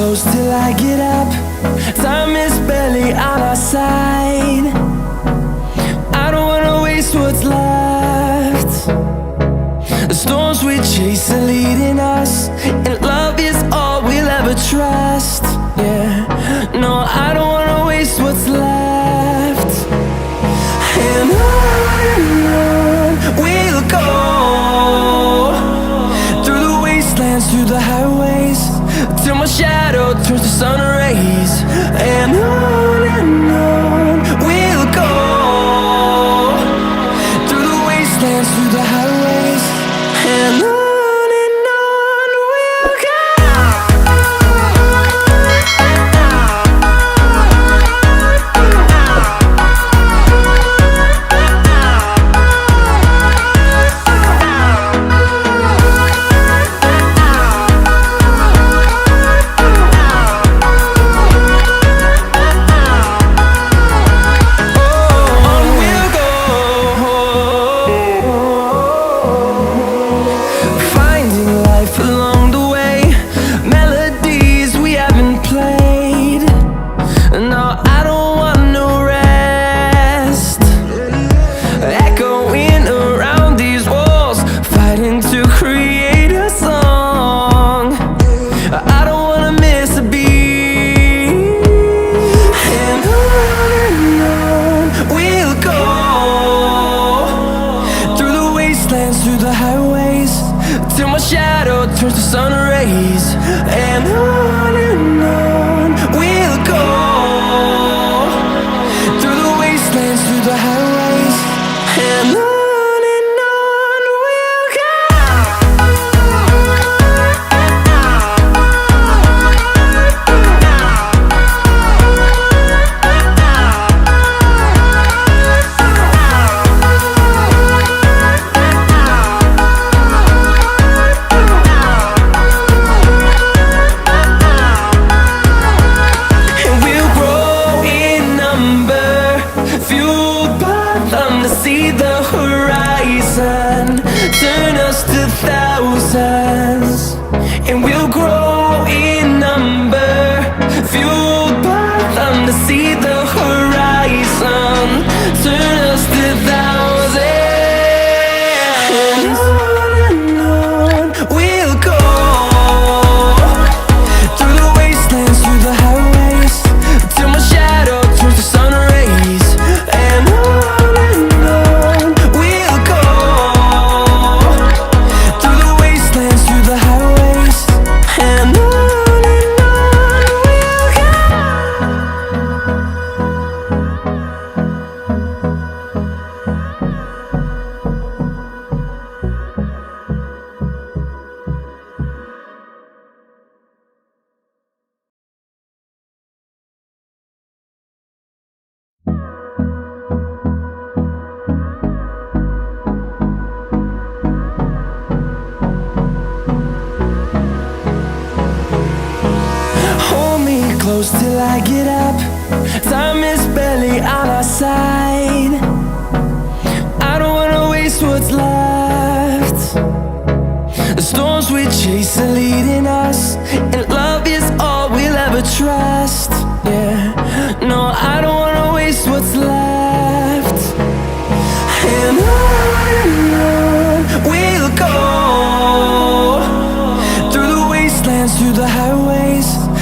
close till I get up. Time is barely on our side. I don't wanna waste what's left. The storms we chase are leading us, and love is all we'll ever trust. Yeah, no, I don't wanna waste what's left. And on we'll go, through the wastelands, through the highways, till my shadow turns to sun rays. And on we'll go, through the wastelands, through the highways, and on we'll go. Through the highways, till my shadow turns to sun rays. And on we'll go, through the wastelands, through the highways, and on we'll go. See the horizon, turn us to thousands, and we'll grow in number, fueled by them to see the horizon, turn us to thousands. And on we'll go, through the wastelands, through the highways, till my shadow turns to sun rays. And close till I get up. Time is barely on our side. I don't wanna waste what's left. The storms we chase are leading us, and love is all we'll ever trust. Yeah.